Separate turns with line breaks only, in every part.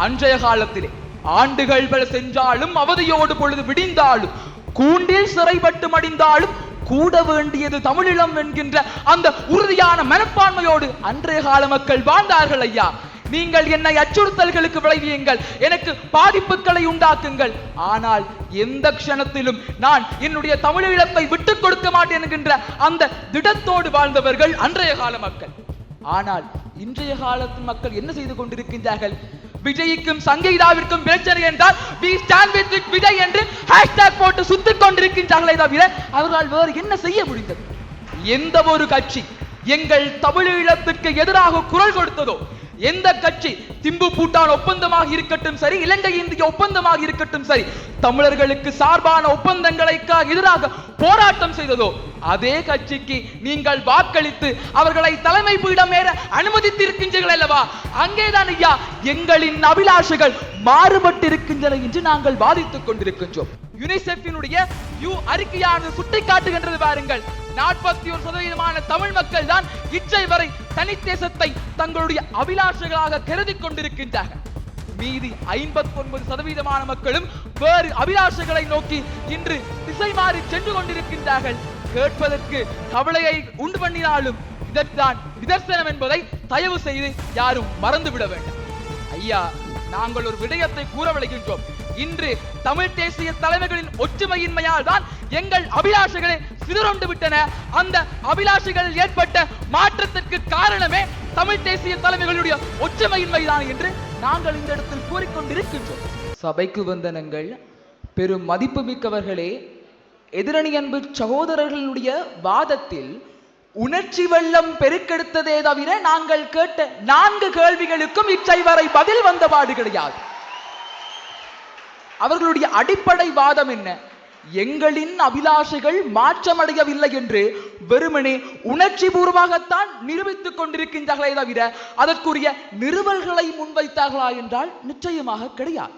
அன்றைய காலத்திலே ஆண்டுகள் பல சென்றாலும் அவதியோடு பொழுது விடிந்தாலும் கூண்டில் சிறைப்பட்டு மடிந்தாலும் கூட வேண்டியது தமிழிலம் என்கின்ற அந்த உறுதியான மனப்பான்மையோடு அன்றைய கால மக்கள் வாழ்ந்தார்கள் ஐயா. நீங்கள் என்னை அச்சுறுத்தல்களுக்கு விளைவியுங்கள், எனக்கு பாதிப்புகளை உண்டாக்குங்கள், ஆனால் எந்த க்ஷணத்திலும் நான் என்னுடைய தமிழீழத்தை விட்டுக் கொடுக்க மாட்டேன் என்கின்ற அந்த திடத்தோடு வாழ்ந்தவர்கள் அன்றைய கால மக்கள். ஆனால் இன்றைய காலத்து மக்கள் என்ன செய்து கொண்டிருக்கின்றார்கள்? விஜய்க்கும் சங்கீதாவிற்கும் பிரச்சனை என்றால் we stand with விஜய் என்று ஹேஷ்டாக் போட்டு சுத்திக் கொண்டிருக்கின்றார்களே தவிர அவர்களால் வேறு என்ன செய்ய முடிந்தது? எந்த ஒரு கட்சி எங்கள் தமிழீழத்திற்கு எதிராக குரல் கொடுத்ததோ, எந்த கட்சி திம்பு பூட்டான் ஒப்பந்தமாக இருக்கட்டும் சரி, இலங்கை இந்திய ஒப்பந்தமாக இருக்கட்டும் சரி, தமிழர்களுக்கு சார்பான ஒப்பந்தங்களை எதிராக போராட்டம் செய்ததோ அதே கட்சிக்கு நீங்கள் வாக்களித்து அவர்களை தலைமை பீடம் ஏற அனுமதித்திருக்கின்றீர்கள் அல்லவா? அங்கேதான் ஐயா எங்களின் அபிலாஷைகள் மாறுபட்டிருக்கின்றன என்று நாங்கள் வாதித்துக் கொண்டிருக்கின்றோம். யுனிசெஃபினுடைய அறிக்கையானது சுட்டி காட்டுகின்றது பாருங்கள். 41% தமிழ் மக்கள் தான் இச்சை வரை தனித்தேசத்தை தங்களுடைய அபிலாஷைகளாக கருதி கொண்டிருக்கின்றார்கள். மீதி 59% மக்களும் வேறு அபிலாஷைகளை நோக்கி இன்று திசை மாறி சென்று கொண்டிருக்கின்றார்கள். கேட்பதற்கு கவலையை உண்டு பண்ணினாலும் இதற்கான் நிதர்சனம் என்பதை தயவு செய்து யாரும் மறந்துவிட வேண்டாம். ஐயா, நாங்கள் ஒரு விடயத்தை கூற விளைகின்றோம். இன்று தமிழ் தேசிய தலைமைகளின் ஒற்றுமையின்மையால் தான் எங்கள் அபிலாஷைகளை சிதறொண்டு விட்டன. அந்த அபிலாஷைகளில் ஏற்பட்ட மாற்றத்திற்கு காரணமே தமிழ் தேசிய தலைமைகளுடைய ஒற்றுமையின்மைதான் என்று நாங்கள் இந்த இடத்தில் கூறிக்கொண்டிருக்கின்றோம். சபைக்கு வந்தனங்கள், பெரும் மதிப்பு மிக்கவர்களே, எதிரணி அன்பு சகோதரர்களுடைய வாதத்தில் உணர்ச்சி வெள்ளம் பெருக்கெடுத்ததே தவிர நாங்கள் கேட்ட 4 கேள்விகளுக்கும் இச்சை வரை பதில் வந்தபாடு கிடையாது. அவர்களுடைய அடிப்படை வாதம் என்ன? எங்களின் அபிலாஷைகள் மாற்றமடையவில்லை என்று வெறுமனே உணர்ச்சி பூர்வமாகத்தான் நிரூபித்துக் கொண்டிருக்கின்றார்களே தவிர அதற்குரிய நிறுவல்களை முன்வைத்தார்களா என்றால் நிச்சயமாக கிடையாது.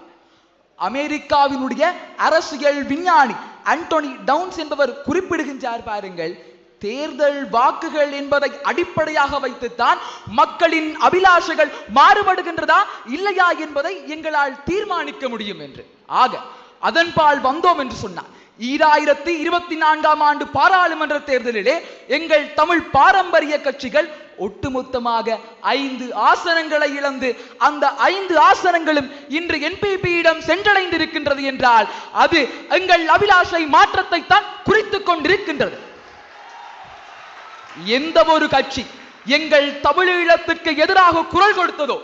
அமெரிக்காவினுடைய அரசியல் விஞ்ஞானி ஆண்டனி டவுன்ஸ் என்பவர் குறிப்பிடுகின்றார் பாருங்கள், தேர்தல் வாக்குகள் என்பதை அடிப்படையாக வைத்துத்தான் மக்களின் அபிலாஷைகள் மாறுபடுகின்றதா இல்லையா என்பதை எங்களால் தீர்மானிக்க முடியும் என்று. ஆக அதன்பால் வந்தோம் என்று சொன்னார். 2024 பாராளுமன்ற தேர்தலிலே எங்கள் தமிழ் பாரம்பரிய கட்சிகள் ஒட்டுமொத்தமாக 5 ஆசனங்களை இழந்து அந்த 5 ஆசனங்களும் இன்று என்பிபியிடம் சென்றடைந்திருக்கின்றது என்றால் அது எங்கள் அபிலாஷை மாற்றத்தை தான் குறித்துக் கொண்டிருக்கின்றது. எந்த ஒரு கட்சி எங்கள் தமிழீழத்திற்கு எதிராக குரல் கொடுத்ததோ,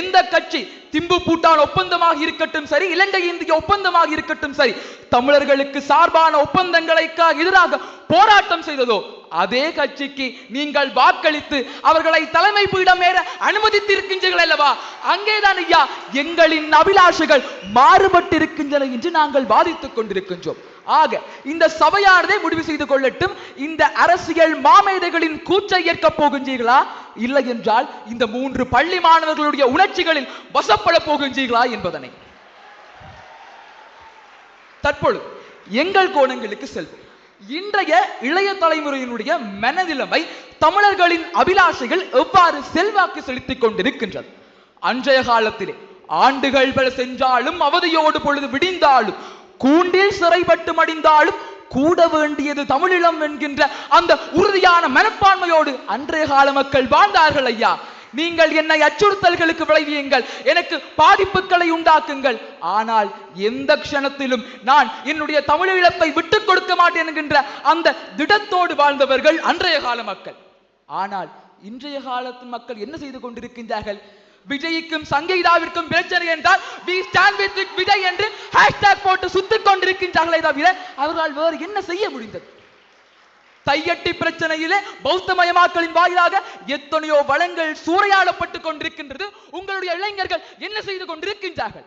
எந்த கட்சி திம்பு பூட்டான் ஒப்பந்தமாக இருக்கட்டும் சரி, இலங்கை இந்திய ஒப்பந்தமாக இருக்கட்டும் சரி, தமிழர்களுக்கு சார்பான ஒப்பந்தங்களை எதிராக போராட்டம் செய்ததோ அதே கட்சிக்கு நீங்கள் வாக்களித்து அவர்களை தலைமை பீடம் ஏற அனுமதித்திருக்கின்றீர்கள் அல்லவா? அங்கேதான் ஐயா எங்களின் அபிலாஷைகள் மாறுபட்டிருக்கின்றன என்று நாங்கள் வாதித்துக் கொண்டிருக்கின்றோம். ஆக இந்த சபையானதை முடிவு செய்து கொள்ளட்டும். இந்த அரசியல் மாமேதைகளின் கூச்சை ஏற்க போகின்றீர்களா, இல்லை என்றால் இந்த 3 பள்ளி மாணவர்களுடைய உணர்ச்சிகளில் வசப்பட போகின்றீர்களா என்பதனை தற்பொழுது எங்கள் கோணங்களுக்கு செல்வோம். இன்றைய இளைய தலைமுறையினுடைய மனநிலைமை, தமிழர்களின் அபிலாஷைகள் எவ்வாறு செல்வாக்கு செலுத்திக் கொண்டிருக்கின்றது? அன்றைய காலத்திலே ஆண்டுகள் பல சென்றாலும் அவதியோடு பொழுது விடிந்தாலும் கூண்டில் சிறைப்பட்டு மடிந்தாலும் கூட வேண்டியது தமிழிலம் என்கின்ற அந்த உறுதியான மனப்பான்மையோடு அன்றைய கால மக்கள் வாழ்ந்தார்கள் ஐயா. நீங்கள் என்னை அச்சுறுத்தல்களுக்கு விளைவியுங்கள், எனக்கு பாதிப்புகளை உண்டாக்குங்கள், ஆனால் எந்த க்ஷணத்திலும் நான் என்னுடைய தமிழீழத்தை விட்டுக் கொடுக்க மாட்டேன் என்கின்ற அந்த திடத்தோடு வாழ்ந்தவர்கள் அன்றைய கால மக்கள். ஆனால் இன்றைய காலத்து மக்கள் என்ன செய்து கொண்டிருக்கின்றார்கள்? விஜய்க்கும் சங்கீதாவிற்கும் பிரச்சனை என்றால் we stand with விஜய் என்று ஹேஷ்டாக் போட்டு சுத்திக் கொண்டிருக்கின்றார்களே தவிர அவர்களால் வேறு என்ன செய்ய முடிந்தது? தையட்டி பிரச்சனையிலே பௌத்தமயமாக்கலின் வாயிலாக எத்தனையோ வளங்கள் சூறையாடப்பட்டுக் கொண்டிருக்கின்றது. உங்களுடைய இளைஞர்கள் என்ன செய்து கொண்டிருக்கின்றார்கள்?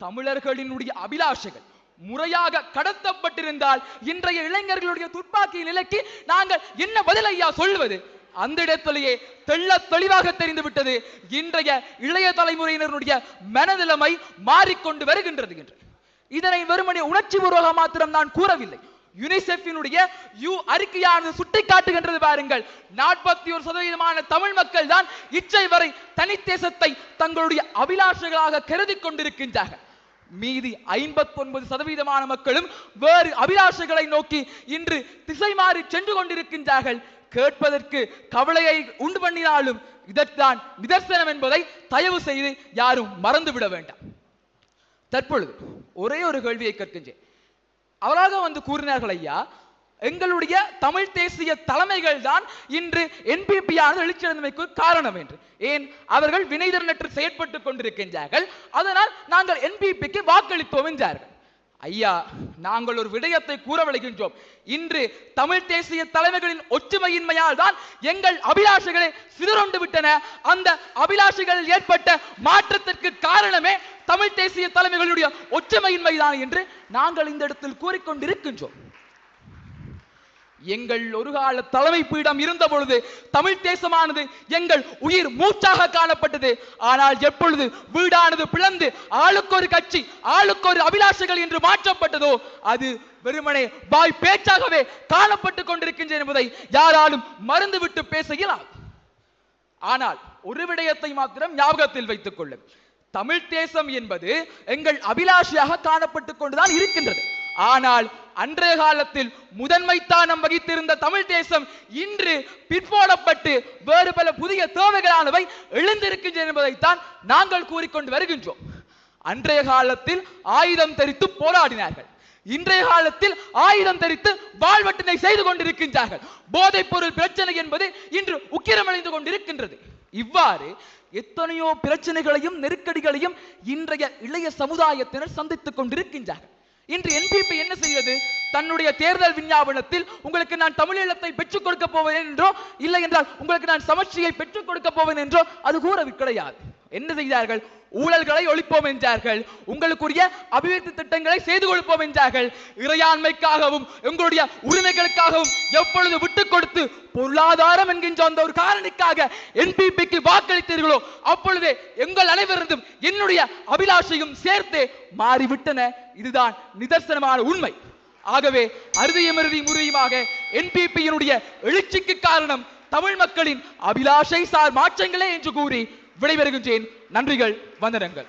தமிழர்களினுடைய அபிலாஷைகள் முறையாக கடத்தப்பட்டிருந்தால் இன்றைய இளைஞர்களுடைய துப்பாக்கி நிலைக்கு நாங்கள் என்ன பதில் ஐயா சொல்வது? அந்த இடத்திலேயே தெள்ள தெளிவாக தெரிந்து விட்டது. இன்றைய இளைய தலைமுறையினருடைய மனநிலைமை மாறிக்கொண்டு வருகின்றது என்று. இதனை வெறுமனே உணர்ச்சி பூர்வமாக மாத்திரம் நான் கூறவில்லை. யுனிசெஃபினுடைய அறிக்கையானது சுட்டிக்காட்டுகின்றது பாருங்கள். 41% தமிழ் மக்கள் தான் இச்சை வரை தனித்தேசத்தை தங்களுடைய அபிலாஷைகளாக கருதி கொண்டிருக்கின்றார்கள். மீதி 59% மக்களும் வேறு அபிலாஷைகளை நோக்கி இன்று திசை மாறி சென்று கொண்டிருக்கின்றார்கள். கேட்பதற்கு கவலையை உண்டு பண்ணினாலும் இதற்கான நிதர்சனம் என்பதை தயவு செய்து யாரும் மறந்துவிட வேண்டாம். தற்பொழுது ஒரே ஒரு கேள்வியை கேட்கின்றேன். அவராக கூறினார்கள், ஐயா, எங்களுடைய தமிழ் தேசிய தலைமைகள் தான் இன்று என்பிபி ஆனது எழுச்சியடைந்தமைக்கு காரணம் என்று. ஏன்? அவர்கள் வினைதிறனற்று செயற்பட்டுக் கொண்டிருக்கின்றார்கள், அதனால் நாங்கள் என்பிபிக்கு வாக்களித்தோம் என்றார்கள். ஐயா, நாங்கள் ஒரு விடயத்தை கூற விளைகின்றோம். இன்று தமிழ் தேசிய தலைமைகளின் ஒற்றுமையின்மையால் தான் எங்கள் அபிலாஷைகளை சிதறொண்டு விட்டன. அந்த அபிலாஷைகளில் ஏற்பட்ட மாற்றத்திற்கு காரணமே தமிழ் தேசிய தலைமைகளுடைய ஒற்றுமையின்மைதான் என்று நாங்கள் இந்த இடத்தில் கூறிக்கொண்டிருக்கின்றோம். எங்கள் ஒரு கால தலைமை பீடம் இருந்த பொழுது தமிழ் தேசமானது எங்கள் உயிர் மூச்சாக காணப்பட்டது. ஆனால் எப்பொழுது வீடானது பிளந்து ஆளுக்கு ஒரு கட்சி, ஆளுக்கு ஒரு அபிலாஷைகள் என்று மாற்றப்பட்டதோ அது வெறுமனே வாய் பேச்சாகவே காணப்பட்டுக் கொண்டிருக்கின்றன என்பதை யாராலும் மறந்துவிட்டு பேச இயலாது. ஆனால் ஒரு விடயத்தை மாத்திரம் ஞாபகத்தில் வைத்துக் கொள்ளும். தமிழ் தேசம் என்பது எங்கள் அபிலாஷையாக காணப்பட்டுக் கொண்டுதான் இருக்கின்றது. ஆனால் அன்றைய காலத்தில் முதன்மை தானம் வகித்திருந்த தமிழ் தேசம் இன்று பிற்போடப்பட்டு வேறு பல புதிய தேவைகளானவை எழுந்திருக்கின்றன என்பதைத்தான் நாங்கள் கூறிக்கொண்டு வருகின்றோம். அன்றைய காலத்தில் ஆயுதம் தரித்து போராடினார்கள், இன்றைய காலத்தில் ஆயுதம் தரித்து வாழ்வட்டினை செய்து கொண்டிருக்கின்றார்கள். போதைப் பொருள் பிரச்சனை என்பது இன்று உக்கிரமடைந்து கொண்டிருக்கின்றது. இவ்வாறு எத்தனையோ பிரச்சனைகளையும் நெருக்கடிகளையும் இன்றைய இளைய சமுதாயத்தினர் சந்தித்துக் கொண்டிருக்கின்றார்கள். இன்று என்பிபி என்ன செய்வது? தன்னுடைய தேர்தல் விஞ்ஞாபனத்தில் உங்களுக்கு நான் தமிழீழத்தை பெற்றுக் கொடுக்க போவேன் என்றோ, இல்லை என்றால் உங்களுக்கு நான் சமஷ்டியை பெற்றுக் கொடுக்க போவேன் என்றோ அது கூறவி கிடையாது. என்ன செய்தார்கள்? ஊழல்களை ஒழிப்போம் என்றார்கள், உங்களுக்குரிய அபிவிருத்தி திட்டங்களை செய்து கொடுப்போம் என்றார்கள். இறையாண்மைக்காகவும் எங்களுடைய உரிமைகளுக்காகவும் எப்பொழுது விட்டுக் கொடுத்து பொருளாதாரம் என்கின்ற அந்த ஒரு காரணிக்காக என்பிபிக்கு வாக்களித்தீர்களோ அப்பொழுதே எங்கள் அனைவரும் என்னுடைய அபிலாஷையும் சேர்த்தே மாறிவிட்டன. இதுதான் நிதர்சனமான உண்மை. ஆகவே அறுதியும் முறியுமாக என்பிபியினுடைய எழுச்சிக்கு காரணம் தமிழ் மக்களின் அபிலாஷை சார் மாற்றங்களே என்று கூறி விடைபெறுகின்றேன். நன்றிகள், வந்தனங்கள்.